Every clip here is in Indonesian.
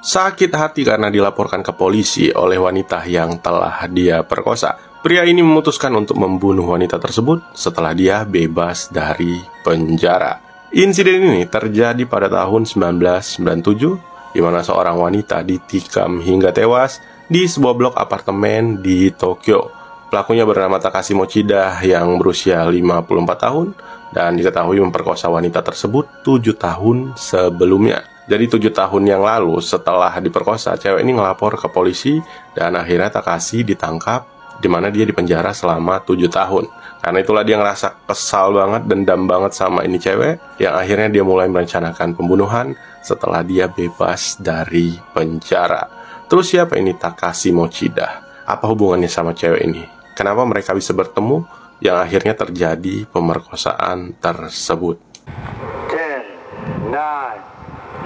Sakit hati karena dilaporkan ke polisi oleh wanita yang telah dia perkosa, pria ini memutuskan untuk membunuh wanita tersebut setelah dia bebas dari penjara. Insiden ini terjadi pada tahun 1997, di mana seorang wanita ditikam hingga tewas di sebuah blok apartemen di Tokyo. Pelakunya bernama Takashi Mochida yang berusia 54 tahun dan diketahui memperkosa wanita tersebut 7 tahun sebelumnya. Jadi 7 tahun yang lalu setelah diperkosa, cewek ini ngelapor ke polisi dan akhirnya Takashi ditangkap, di mana dia dipenjara selama 7 tahun. Karena itulah dia ngerasa kesal banget, dendam banget sama ini cewek, yang akhirnya dia mulai merencanakan pembunuhan setelah dia bebas dari penjara. Terus siapa ini Takashi Mochida? Apa hubungannya sama cewek ini? Kenapa mereka bisa bertemu yang akhirnya terjadi pemerkosaan tersebut? 10, 9, 8,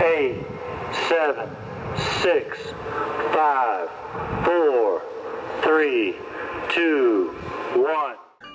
7, 6, 5, 4, 3, 2,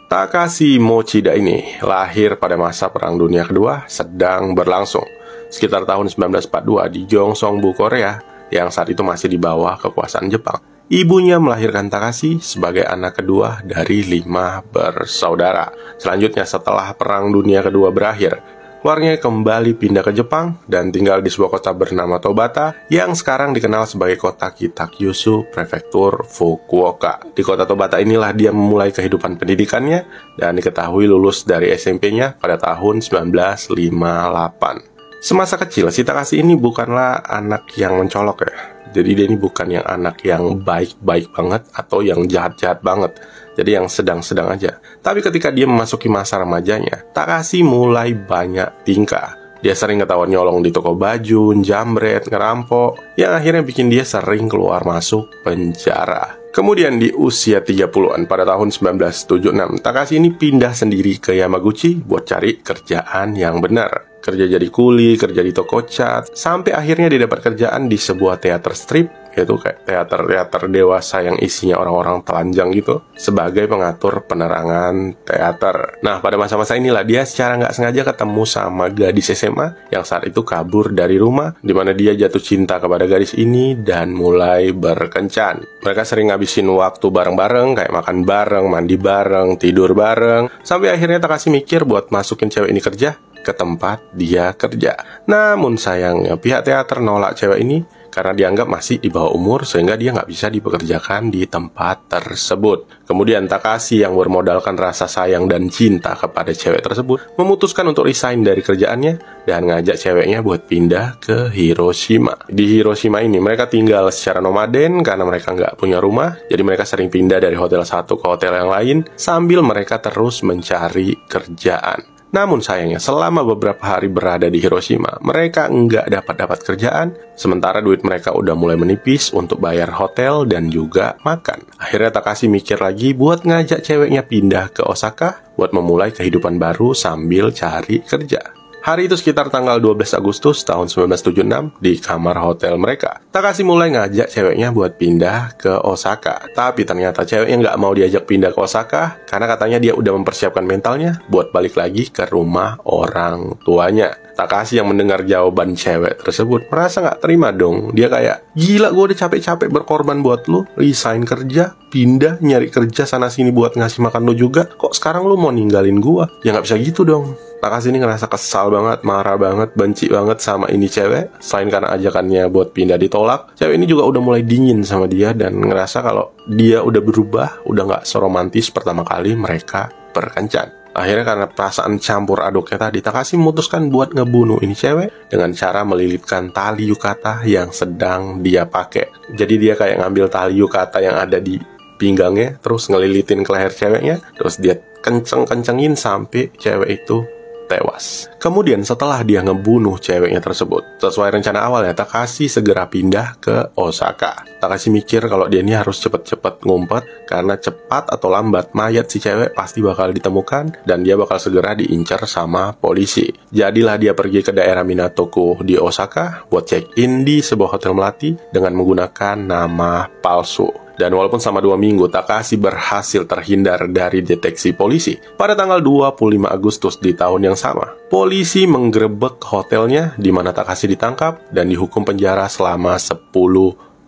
1. Takashi Mochida ini lahir pada masa Perang Dunia Kedua sedang berlangsung, sekitar tahun 1942 di Gyeongsang-bu, Korea, yang saat itu masih di bawah kekuasaan Jepang. Ibunya melahirkan Takashi sebagai anak kedua dari 5 bersaudara. Selanjutnya setelah Perang Dunia Kedua berakhir, keluarganya kembali pindah ke Jepang dan tinggal di sebuah kota bernama Tobata yang sekarang dikenal sebagai kota Kitakyushu, prefektur Fukuoka. Di kota Tobata inilah dia memulai kehidupan pendidikannya dan diketahui lulus dari SMP-nya pada tahun 1958. Semasa kecil, si Takashi ini bukanlah anak yang mencolok ya. Jadi dia ini bukan yang anak yang baik-baik banget atau yang jahat-jahat banget. Jadi yang sedang-sedang aja. Tapi ketika dia memasuki masa remajanya, Takashi mulai banyak tingkah. Dia sering ketahuan nyolong di toko baju, jambret, ngerampok, yang akhirnya bikin dia sering keluar masuk penjara. Kemudian di usia 30-an pada tahun 1976, Takashi ini pindah sendiri ke Yamaguchi buat cari kerjaan yang benar. Kerja jadi kuli, kerja di toko cat, sampai akhirnya dia dapat kerjaan di sebuah teater strip, yaitu kayak teater dewasa yang isinya orang-orang telanjang gitu, sebagai pengatur penerangan teater. Nah, pada masa-masa inilah dia secara nggak sengaja ketemu sama gadis SMA yang saat itu kabur dari rumah, di mana dia jatuh cinta kepada gadis ini dan mulai berkencan. Mereka sering ngabisin waktu bareng-bareng, kayak makan bareng, mandi bareng, tidur bareng, sampai akhirnya Takashi mikir buat masukin cewek ini kerja ke tempat dia kerja. Namun sayangnya pihak teater nolak cewek ini karena dianggap masih di bawah umur sehingga dia nggak bisa dipekerjakan di tempat tersebut. Kemudian Takashi yang bermodalkan rasa sayang dan cinta kepada cewek tersebut memutuskan untuk resign dari kerjaannya dan ngajak ceweknya buat pindah ke Hiroshima. Di Hiroshima ini mereka tinggal secara nomaden karena mereka nggak punya rumah, jadi mereka sering pindah dari hotel satu ke hotel yang lain sambil mereka terus mencari kerjaan. Namun sayangnya selama beberapa hari berada di Hiroshima, mereka nggak dapat kerjaan, sementara duit mereka udah mulai menipis untuk bayar hotel dan juga makan. Akhirnya Takashi mikir lagi buat ngajak ceweknya pindah ke Osaka buat memulai kehidupan baru sambil cari kerja. Hari itu sekitar tanggal 12 Agustus tahun 1976 di kamar hotel mereka. Takashi mulai ngajak ceweknya buat pindah ke Osaka. Tapi ternyata ceweknya nggak mau diajak pindah ke Osaka karena katanya dia udah mempersiapkan mentalnya buat balik lagi ke rumah orang tuanya. Takashi yang mendengar jawaban cewek tersebut merasa nggak terima dong. Dia kayak, gila gue udah capek-capek berkorban buat lu, resign kerja, pindah, nyari kerja sana-sini buat ngasih makan lu juga. Kok sekarang lu mau ninggalin gua? Ya nggak bisa gitu dong. Takashi ini ngerasa kesal banget, marah banget, benci banget sama ini cewek. Selain karena ajakannya buat pindah ditolak, cewek ini juga udah mulai dingin sama dia dan ngerasa kalau dia udah berubah, udah nggak seromantis pertama kali mereka berkencan. Akhirnya karena perasaan campur aduknya tadi, Takashi memutuskan buat ngebunuh ini cewek dengan cara melilitkan tali yukata yang sedang dia pakai. Jadi dia kayak ngambil tali yukata yang ada di pinggangnya, terus ngelilitin ke leher ceweknya, terus dia kenceng-kencengin sampai cewek itu tewas. Kemudian setelah dia ngebunuh ceweknya tersebut, sesuai rencana awalnya, Takashi segera pindah ke Osaka. Takashi mikir kalau dia ini harus cepet-cepet ngumpet, karena cepat atau lambat mayat si cewek pasti bakal ditemukan dan dia bakal segera diincar sama polisi. Jadilah dia pergi ke daerah Minato-ku di Osaka buat check-in di sebuah hotel melati dengan menggunakan nama palsu. Dan walaupun selama 2 minggu Takahashi berhasil terhindar dari deteksi polisi, pada tanggal 25 Agustus di tahun yang sama, polisi menggerebek hotelnya di mana Takahashi ditangkap dan dihukum penjara selama 10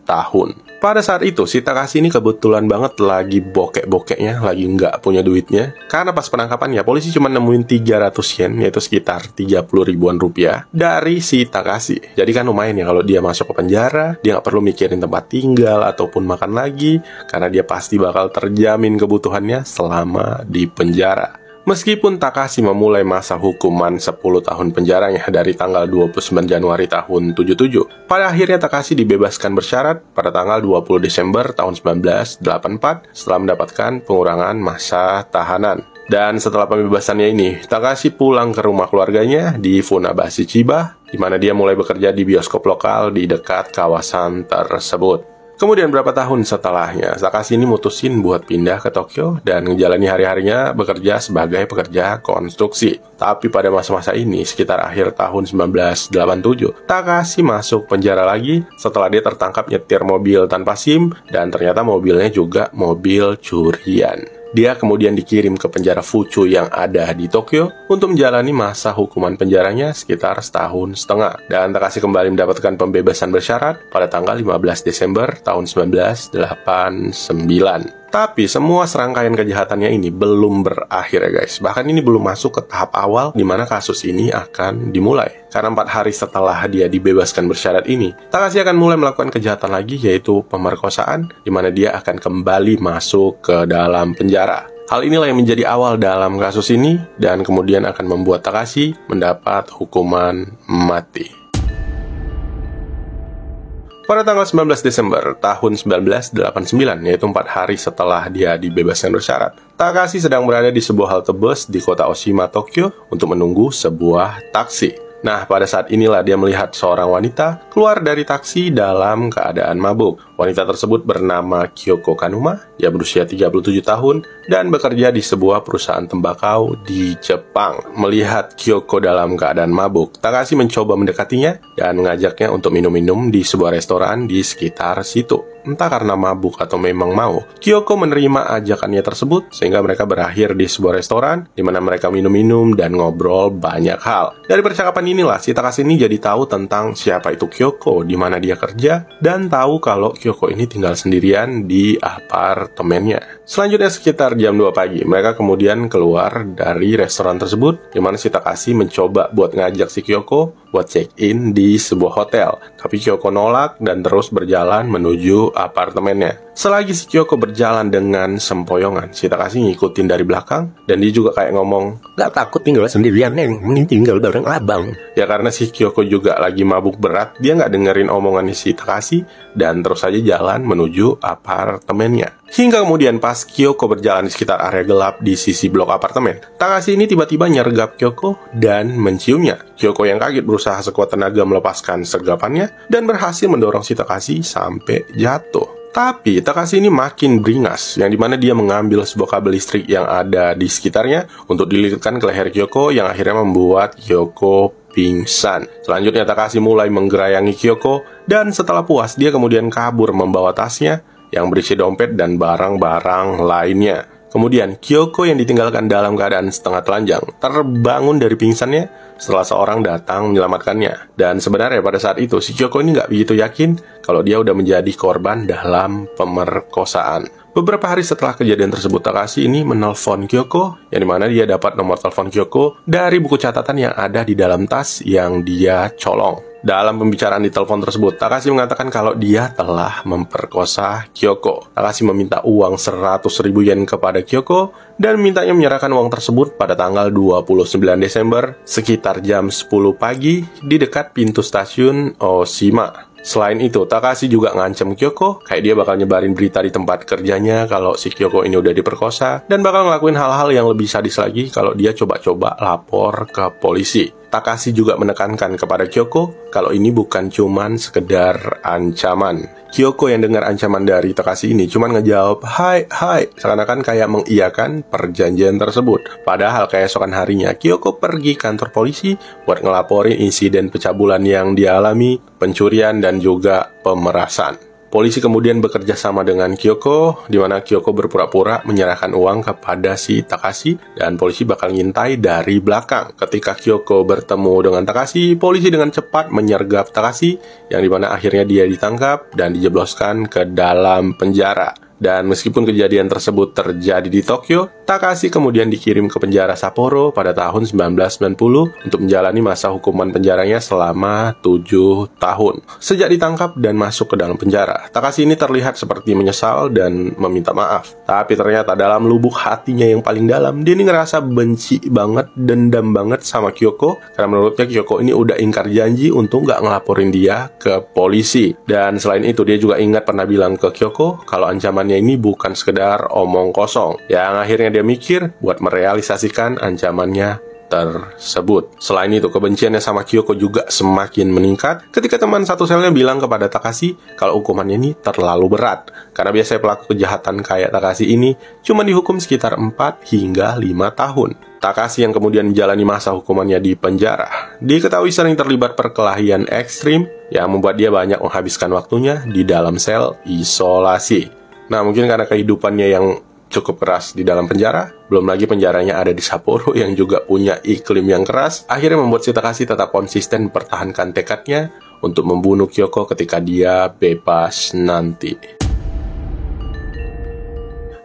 tahun. Pada saat itu, si Takahashi ini kebetulan banget lagi bokek-bokeknya, lagi nggak punya duitnya. Karena pas penangkapannya, polisi cuma nemuin 300 yen, yaitu sekitar 30 ribuan rupiah, dari si Takahashi. Jadi kan lumayan ya kalau dia masuk ke penjara, dia nggak perlu mikirin tempat tinggal ataupun makan lagi, karena dia pasti bakal terjamin kebutuhannya selama di penjara. Meskipun Takahashi memulai masa hukuman 10 tahun penjaranya dari tanggal 29 Januari tahun 77, pada akhirnya Takahashi dibebaskan bersyarat pada tanggal 20 Desember tahun 1984 setelah mendapatkan pengurangan masa tahanan. Dan setelah pembebasannya ini, Takahashi pulang ke rumah keluarganya di Funabashi, Chiba, di mana dia mulai bekerja di bioskop lokal di dekat kawasan tersebut. Kemudian beberapa tahun setelahnya, Takahashi ini mutusin buat pindah ke Tokyo dan menjalani hari-harinya bekerja sebagai pekerja konstruksi. Tapi pada masa-masa ini, sekitar akhir tahun 1987, Takahashi masuk penjara lagi setelah dia tertangkap nyetir mobil tanpa SIM dan ternyata mobilnya juga mobil curian. Dia kemudian dikirim ke penjara Fuchu yang ada di Tokyo untuk menjalani masa hukuman penjaranya sekitar 1,5 tahun. Dan Takahashi kembali mendapatkan pembebasan bersyarat pada tanggal 15 Desember tahun 1989. Tapi semua serangkaian kejahatannya ini belum berakhir ya guys. Bahkan ini belum masuk ke tahap awal di mana kasus ini akan dimulai. Karena 4 hari setelah dia dibebaskan bersyarat ini, Takahashi akan mulai melakukan kejahatan lagi, yaitu pemerkosaan, di mana dia akan kembali masuk ke dalam penjara. Hal inilah yang menjadi awal dalam kasus ini dan kemudian akan membuat Takahashi mendapat hukuman mati. Pada tanggal 19 Desember tahun 1989, yaitu 4 hari setelah dia dibebaskan bersyarat, Takahashi sedang berada di sebuah halte bus di kota Oshima, Tokyo untuk menunggu sebuah taksi. Nah, pada saat inilah dia melihat seorang wanita keluar dari taksi dalam keadaan mabuk. Wanita tersebut bernama Kyoko Kanuma, dia berusia 37 tahun dan bekerja di sebuah perusahaan tembakau di Jepang. Melihat Kyoko dalam keadaan mabuk, Takahashi mencoba mendekatinya dan mengajaknya untuk minum-minum di sebuah restoran di sekitar situ. Entah karena mabuk atau memang mau, Kyoko menerima ajakannya tersebut sehingga mereka berakhir di sebuah restoran di mana mereka minum-minum dan ngobrol banyak hal. Dari percakapan inilah si Takahashi ini jadi tahu tentang siapa itu Kyoko, di mana dia kerja, dan tahu kalau Kyoko ini tinggal sendirian di apartemennya. Selanjutnya sekitar jam 2 pagi, mereka kemudian keluar dari restoran tersebut di mana si Takahashi mencoba buat ngajak si Kyoko buat check-in di sebuah hotel. Tapi Kyoko nolak dan terus berjalan menuju apartemennya. Selagi si Kyoko berjalan dengan sempoyongan, si Takahashi ngikutin dari belakang dan dia juga kayak ngomong, "Gak takut tinggal sendirian, Neng. Ini tinggal bareng abang." Ya karena si Kyoko juga lagi mabuk berat, dia nggak dengerin omongan si Takahashi dan terus saja jalan menuju apartemennya. Hingga kemudian pas Kyoko berjalan di sekitar area gelap di sisi blok apartemen, Takahashi ini tiba-tiba nyergap Kyoko dan menciumnya. Kyoko yang kaget berusaha sekuat tenaga melepaskan sergapannya dan berhasil mendorong si Takahashi sampai jatuh. Tapi Takahashi ini makin beringas, yang dimana dia mengambil sebuah kabel listrik yang ada di sekitarnya untuk dililitkan ke leher Kyoko yang akhirnya membuat Kyoko pingsan. Selanjutnya Takahashi mulai menggerayangi Kyoko dan setelah puas dia kemudian kabur membawa tasnya yang berisi dompet dan barang-barang lainnya. Kemudian Kyoko yang ditinggalkan dalam keadaan setengah telanjang terbangun dari pingsannya setelah seorang datang menyelamatkannya. Dan sebenarnya pada saat itu si Kyoko ini nggak begitu yakin kalau dia udah menjadi korban dalam pemerkosaan. Beberapa hari setelah kejadian tersebut, Takahashi ini menelpon Kyoko, yang dimana dia dapat nomor telepon Kyoko dari buku catatan yang ada di dalam tas yang dia colong. Dalam pembicaraan di telepon tersebut, Takahashi mengatakan kalau dia telah memperkosa Kyoko. Takahashi meminta uang 100.000 yen kepada Kyoko dan mintanya menyerahkan uang tersebut pada tanggal 29 Desember sekitar jam 10 pagi di dekat pintu stasiun Oshima. Selain itu, Takahashi juga ngancem Kyoko, kayak dia bakal nyebarin berita di tempat kerjanya kalau si Kyoko ini udah diperkosa, dan bakal ngelakuin hal-hal yang lebih sadis lagi kalau dia coba-coba lapor ke polisi. Takahashi juga menekankan kepada Kyoko kalau ini bukan cuman sekedar ancaman. Kyoko yang dengar ancaman dari Takahashi ini cuman ngejawab hai, seakan-akan kayak mengiyakan perjanjian tersebut. Padahal keesokan harinya Kyoko pergi kantor polisi buat ngelaporin insiden pencabulan yang dia alami, pencurian dan juga pemerasan. Polisi kemudian bekerja sama dengan Kyoko, di mana Kyoko berpura-pura menyerahkan uang kepada si Takashi, dan polisi bakal ngintai dari belakang. Ketika Kyoko bertemu dengan Takashi, polisi dengan cepat menyergap Takashi, yang dimana akhirnya dia ditangkap dan dijebloskan ke dalam penjara. Dan meskipun kejadian tersebut terjadi di Tokyo, Takashi kemudian dikirim ke penjara Sapporo pada tahun 1990 untuk menjalani masa hukuman penjaranya selama 7 tahun. Sejak ditangkap dan masuk ke dalam penjara, Takashi ini terlihat seperti menyesal dan meminta maaf. Tapi ternyata dalam lubuk hatinya yang paling dalam, dia ini ngerasa benci banget, dendam banget sama Kyoko, karena menurutnya Kyoko ini udah ingkar janji untuk nggak ngelaporin dia ke polisi. Dan selain itu, dia juga ingat pernah bilang ke Kyoko kalau ancaman ini bukan sekedar omong kosong, yang akhirnya dia mikir buat merealisasikan ancamannya tersebut. Selain itu, kebenciannya sama Kyoko juga semakin meningkat ketika teman satu selnya bilang kepada Takashi kalau hukumannya ini terlalu berat, karena biasanya pelaku kejahatan kayak Takashi ini cuma dihukum sekitar 4 hingga 5 tahun. Takashi yang kemudian menjalani masa hukumannya di penjara diketahui sering terlibat perkelahian ekstrim yang membuat dia banyak menghabiskan waktunya di dalam sel isolasi. Nah, mungkin karena kehidupannya yang cukup keras di dalam penjara, belum lagi penjaranya ada di Sapporo yang juga punya iklim yang keras, akhirnya membuat si Takashi tetap konsisten mempertahankan tekadnya untuk membunuh Kyoko ketika dia bebas nanti.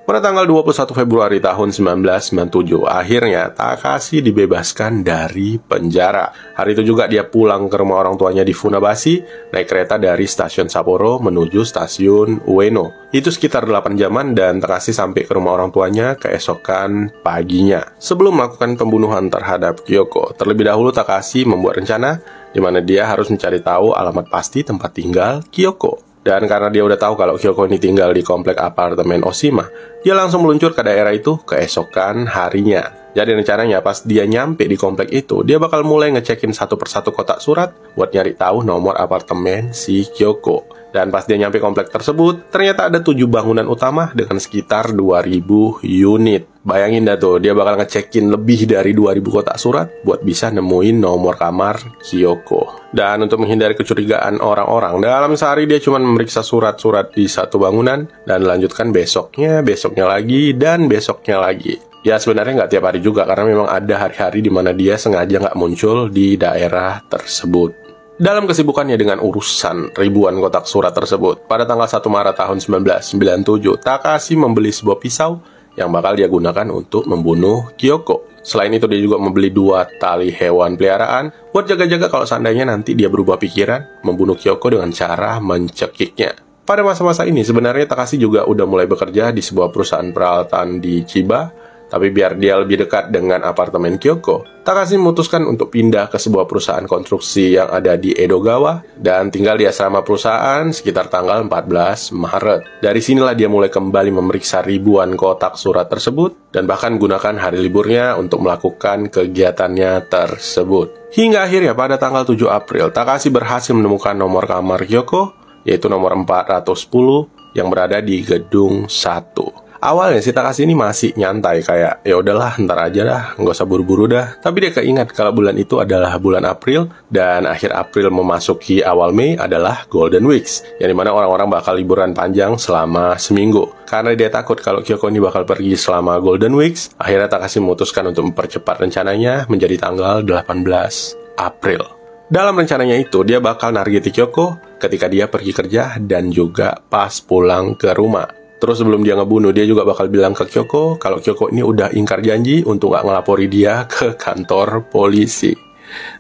Pada tanggal 21 Februari tahun 1997, akhirnya Takashi dibebaskan dari penjara. Hari itu juga dia pulang ke rumah orang tuanya di Funabashi, naik kereta dari stasiun Sapporo menuju stasiun Ueno. Itu sekitar 8 jaman dan Takashi sampai ke rumah orang tuanya keesokan paginya. Sebelum melakukan pembunuhan terhadap Kyoko, terlebih dahulu Takashi membuat rencana di mana dia harus mencari tahu alamat pasti tempat tinggal Kyoko. Dan karena dia udah tahu kalau Kyoko ini tinggal di komplek apartemen Oshima, dia langsung meluncur ke daerah itu keesokan harinya. Jadi rencananya pas dia nyampe di komplek itu, dia bakal mulai ngecekin satu persatu kotak surat buat nyari tahu nomor apartemen si Kyoko. Dan pas dia nyampe komplek tersebut, ternyata ada 7 bangunan utama dengan sekitar 2000 unit. Bayangin dah tuh, dia bakal ngecekin lebih dari 2000 kotak surat buat bisa nemuin nomor kamar Kyoko. Dan untuk menghindari kecurigaan orang-orang, dalam sehari dia cuma memeriksa surat-surat di satu bangunan dan lanjutkan besoknya lagi, dan besoknya lagi. Ya sebenarnya nggak tiap hari juga, karena memang ada hari-hari di mana dia sengaja nggak muncul di daerah tersebut. Dalam kesibukannya dengan urusan ribuan kotak surat tersebut, pada tanggal 1 Maret tahun 1997, Takashi membeli sebuah pisau yang bakal dia gunakan untuk membunuh Kyoko. Selain itu, dia juga membeli 2 tali hewan peliharaan buat jaga-jaga kalau seandainya nanti dia berubah pikiran membunuh Kyoko dengan cara mencekiknya. Pada masa-masa ini, sebenarnya Takashi juga udah mulai bekerja di sebuah perusahaan peralatan di Chiba. Tapi biar dia lebih dekat dengan apartemen Kyoko, Takashi memutuskan untuk pindah ke sebuah perusahaan konstruksi yang ada di Edogawa dan tinggal di asrama perusahaan sekitar tanggal 14 Maret. Dari sinilah dia mulai kembali memeriksa ribuan kotak surat tersebut dan bahkan gunakan hari liburnya untuk melakukan kegiatannya tersebut. Hingga akhirnya pada tanggal 7 April, Takashi berhasil menemukan nomor kamar Kyoko, yaitu nomor 410 yang berada di gedung 1. Awalnya si Takashi ini masih nyantai, kayak ya udahlah ntar aja dah, nggak usah buru-buru dah. Tapi dia keingat kalau bulan itu adalah bulan April dan akhir April memasuki awal Mei adalah Golden Weeks, yang dimana orang-orang bakal liburan panjang selama seminggu. Karena dia takut kalau Kyoko ini bakal pergi selama Golden Weeks, akhirnya Takashi memutuskan untuk mempercepat rencananya menjadi tanggal 18 April. Dalam rencananya itu, dia bakal nargeti Kyoko ketika dia pergi kerja dan juga pas pulang ke rumah. Terus sebelum dia ngebunuh, dia juga bakal bilang ke Kyoko kalau Kyoko ini udah ingkar janji untuk nggak ngelapori dia ke kantor polisi.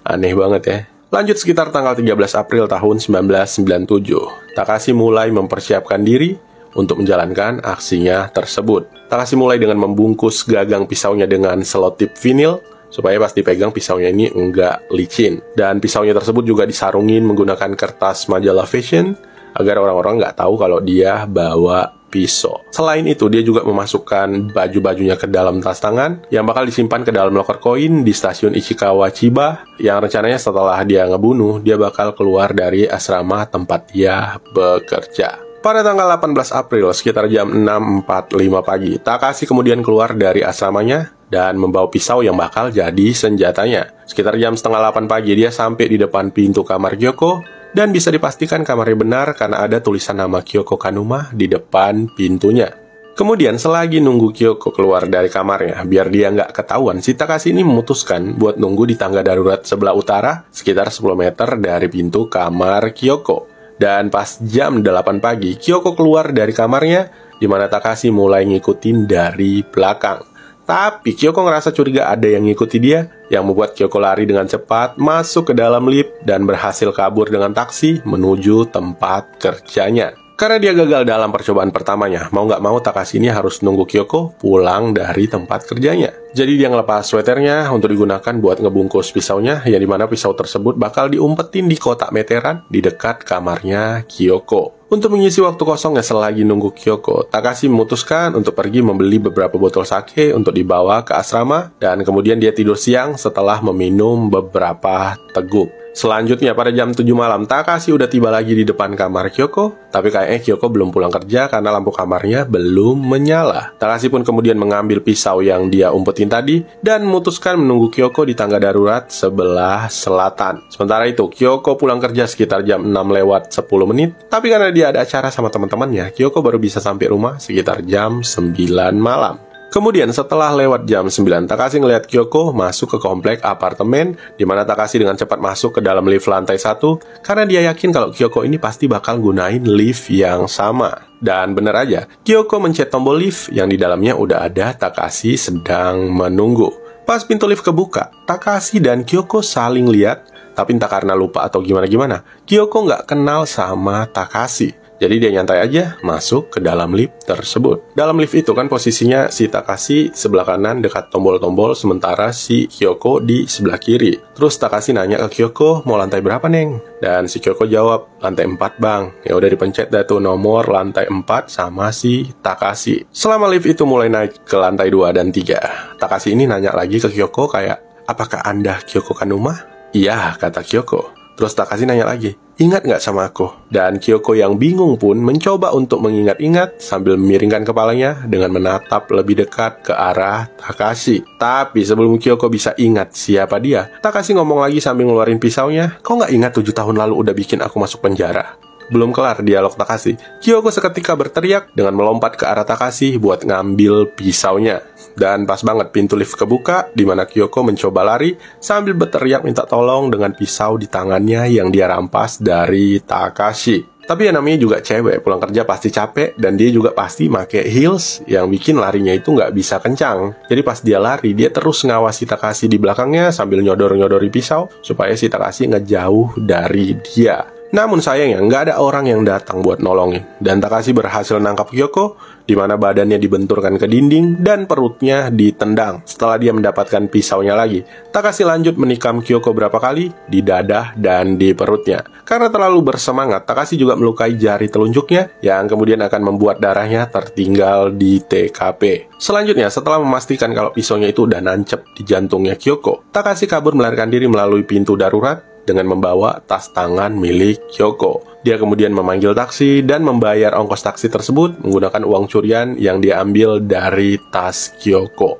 Aneh banget ya. Lanjut sekitar tanggal 13 April tahun 1997, Takashi mulai mempersiapkan diri untuk menjalankan aksinya tersebut. Takashi mulai dengan membungkus gagang pisaunya dengan selotip vinil supaya pas dipegang pisaunya ini enggak licin. Dan pisaunya tersebut juga disarungin menggunakan kertas majalah fashion agar orang-orang nggak tahu kalau dia bawa pisau. Selain itu, dia juga memasukkan baju-bajunya ke dalam tas tangan yang bakal disimpan ke dalam loker koin di stasiun Ichikawa Chiba, yang rencananya setelah dia ngebunuh, dia bakal keluar dari asrama tempat dia bekerja. Pada tanggal 18 April, sekitar jam 6.45 pagi, Takashi kemudian keluar dari asramanya dan membawa pisau yang bakal jadi senjatanya. Sekitar jam setengah 8 pagi, dia sampai di depan pintu kamar Kyoko Dan bisa dipastikan kamarnya benar karena ada tulisan nama Kyoko Kanuma di depan pintunya. Kemudian selagi nunggu Kyoko keluar dari kamarnya, biar dia nggak ketahuan, si Takashi ini memutuskan buat nunggu di tangga darurat sebelah utara, sekitar 10 meter dari pintu kamar Kyoko. Dan pas jam 8 pagi, Kyoko keluar dari kamarnya, di mana Takashi mulai ngikutin dari belakang. Tapi Kyoko ngerasa curiga ada yang ngikuti dia, yang membuat Kyoko lari dengan cepat, masuk ke dalam lift, dan berhasil kabur dengan taksi menuju tempat kerjanya. Karena dia gagal dalam percobaan pertamanya, mau nggak mau Takashi ini harus nunggu Kyoko pulang dari tempat kerjanya. Jadi dia ngelepas sweaternya untuk digunakan buat ngebungkus pisaunya, yang dimana pisau tersebut bakal diumpetin di kotak meteran di dekat kamarnya Kyoko. Untuk mengisi waktu kosongnya selagi nunggu Kyoko, Takashi memutuskan untuk pergi membeli beberapa botol sake untuk dibawa ke asrama, dan kemudian dia tidur siang setelah meminum beberapa teguk. Selanjutnya pada jam 7 malam, Takashi udah tiba lagi di depan kamar Kyoko, tapi kayaknya Kyoko belum pulang kerja karena lampu kamarnya belum menyala. Takashi pun kemudian mengambil pisau yang dia umpetin tadi dan memutuskan menunggu Kyoko di tangga darurat sebelah selatan. Sementara itu, Kyoko pulang kerja sekitar jam 6 lewat 10 menit, tapi karena dia ada acara sama teman-temannya, Kyoko baru bisa sampai rumah sekitar jam 9 malam. Kemudian setelah lewat jam 9, Takashi ngeliat Kyoko masuk ke komplek apartemen, di mana Takashi dengan cepat masuk ke dalam lift lantai 1, karena dia yakin kalau Kyoko ini pasti bakal gunain lift yang sama. Dan bener aja, Kyoko mencet tombol lift yang di dalamnya udah ada Takashi sedang menunggu. Pas pintu lift kebuka, Takashi dan Kyoko saling lihat, tapi entah karena lupa atau gimana-gimana, Kyoko nggak kenal sama Takashi. Jadi dia nyantai aja masuk ke dalam lift tersebut. Dalam lift itu kan posisinya si Takashi sebelah kanan dekat tombol-tombol, sementara si Kyoko di sebelah kiri. Terus Takashi nanya ke Kyoko, mau lantai berapa, Neng? Dan si Kyoko jawab, lantai 4, Bang. Ya udah dipencet dah tuh nomor lantai 4 sama si Takashi. Selama lift itu mulai naik ke lantai 2 dan 3, Takashi ini nanya lagi ke Kyoko kayak, apakah Anda Kyoko Kanuma? Iya, kata Kyoko. Terus Takashi nanya lagi, ingat nggak sama aku? Dan Kyoko yang bingung pun mencoba untuk mengingat-ingat sambil memiringkan kepalanya dengan menatap lebih dekat ke arah Takashi. Tapi sebelum Kyoko bisa ingat siapa dia, Takashi ngomong lagi sambil ngeluarin pisaunya, kok nggak ingat 7 tahun lalu udah bikin aku masuk penjara? Belum kelar dialog Takashi, Kyoko seketika berteriak dengan melompat ke arah Takashi buat ngambil pisaunya. Dan pas banget pintu lift kebuka, di mana Kyoko mencoba lari sambil berteriak minta tolong dengan pisau di tangannya yang dia rampas dari Takashi. Tapi yang namanya juga cewek, pulang kerja pasti capek, dan dia juga pasti pakai heels yang bikin larinya itu nggak bisa kencang. Jadi pas dia lari, dia terus ngawasi Takashi di belakangnya sambil nyodor-nyodori pisau supaya si Takashi ngejauh dari dia. Namun sayangnya nggak ada orang yang datang buat nolongin, dan Takashi berhasil nangkap Kyoko, di mana badannya dibenturkan ke dinding dan perutnya ditendang. Setelah dia mendapatkan pisaunya lagi, Takashi lanjut menikam Kyoko berapa kali di dada dan di perutnya. Karena terlalu bersemangat, Takashi juga melukai jari telunjuknya yang kemudian akan membuat darahnya tertinggal di TKP. Selanjutnya, setelah memastikan kalau pisaunya itu udah nancep di jantungnya Kyoko, Takashi kabur melarikan diri melalui pintu darurat dengan membawa tas tangan milik Kyoko. Dia kemudian memanggil taksi dan membayar ongkos taksi tersebut menggunakan uang curian yang dia ambil dari tas Kyoko.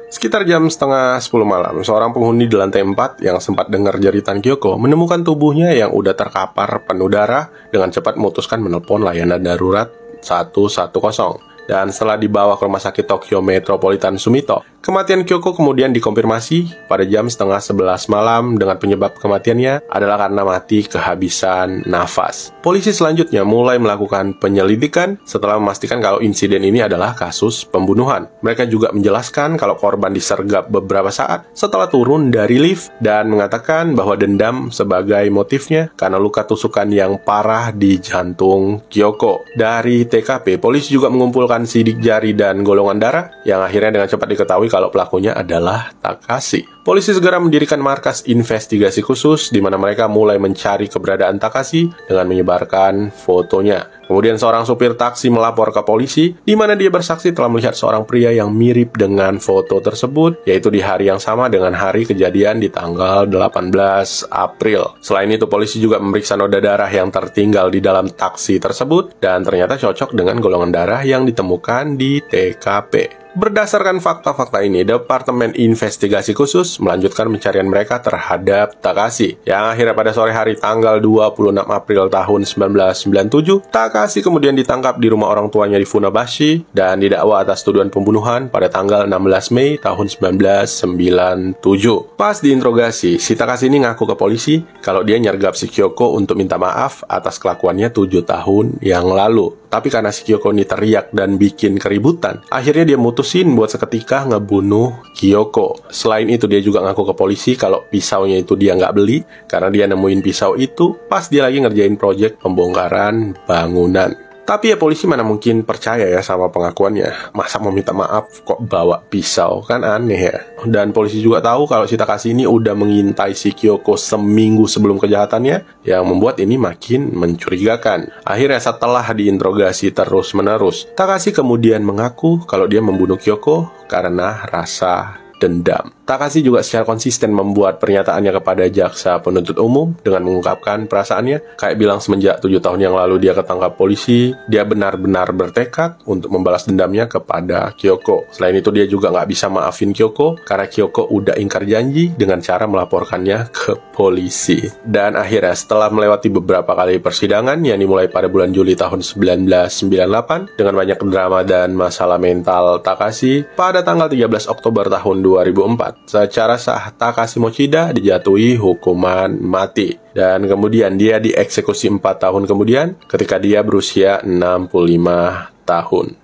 Sekitar jam setengah 10 malam, seorang penghuni di lantai 4 yang sempat dengar jeritan Kyoko menemukan tubuhnya yang udah terkapar penuh darah, dengan cepat memutuskan menelpon layanan darurat 110. Dan setelah dibawa ke rumah sakit Tokyo Metropolitan Sumito, kematian Kyoko kemudian dikonfirmasi pada jam setengah 11 malam dengan penyebab kematiannya adalah karena mati kehabisan nafas. Polisi selanjutnya mulai melakukan penyelidikan setelah memastikan kalau insiden ini adalah kasus pembunuhan. Mereka juga menjelaskan kalau korban disergap beberapa saat setelah turun dari lift dan mengatakan bahwa dendam sebagai motifnya karena luka tusukan yang parah di jantung Kyoko. Dari TKP, polisi juga mengumpulkan sidik jari dan golongan darah yang akhirnya dengan cepat diketahui kalau pelakunya adalah Takashi. Polisi segera mendirikan markas investigasi khusus di mana mereka mulai mencari keberadaan Takashi dengan menyebarkan fotonya. Kemudian seorang supir taksi melapor ke polisi, di mana dia bersaksi telah melihat seorang pria yang mirip dengan foto tersebut, yaitu di hari yang sama dengan hari kejadian di tanggal 18 April. Selain itu, polisi juga memeriksa noda darah yang tertinggal di dalam taksi tersebut, dan ternyata cocok dengan golongan darah yang ditemukan di TKP. Berdasarkan fakta-fakta ini, Departemen Investigasi Khusus melanjutkan pencarian mereka terhadap Takashi, yang akhirnya pada sore hari tanggal 26 April tahun 1997, Takashi kemudian ditangkap di rumah orang tuanya di Funabashi dan didakwa atas tuduhan pembunuhan pada tanggal 16 Mei tahun 1997. Pas diinterogasi, si Takashi ini ngaku ke polisi kalau dia nyergap si Kyoko untuk minta maaf atas kelakuannya 7 tahun yang lalu. Tapi karena si Kyoko ini teriak dan bikin keributan, akhirnya dia mutusin buat seketika ngebunuh Kyoko. Selain itu, dia juga ngaku ke polisi kalau pisaunya itu dia nggak beli, karena dia nemuin pisau itu pas dia lagi ngerjain proyek pembongkaran bangunan. Tapi ya polisi mana mungkin percaya ya sama pengakuannya. Masa mau minta maaf kok bawa pisau, kan aneh ya. Dan polisi juga tahu kalau si Takashi ini udah mengintai si Kyoko seminggu sebelum kejahatannya, yang membuat ini makin mencurigakan. Akhirnya setelah diinterogasi terus-menerus, Takashi kemudian mengaku kalau dia membunuh Kyoko karena rasa dendam. Takashi juga secara konsisten membuat pernyataannya kepada jaksa penuntut umum dengan mengungkapkan perasaannya, kayak bilang semenjak 7 tahun yang lalu dia ketangkap polisi, dia benar-benar bertekad untuk membalas dendamnya kepada Kyoko. Selain itu, dia juga nggak bisa maafin Kyoko karena Kyoko udah ingkar janji dengan cara melaporkannya ke polisi. Dan akhirnya setelah melewati beberapa kali persidangan yang dimulai pada bulan Juli tahun 1998 dengan banyak drama dan masalah mental Takashi, pada tanggal 13 Oktober tahun 2004, secara sah Takashi Mochida dijatuhi hukuman mati. Dan kemudian dia dieksekusi 4 tahun kemudian ketika dia berusia 65 tahun.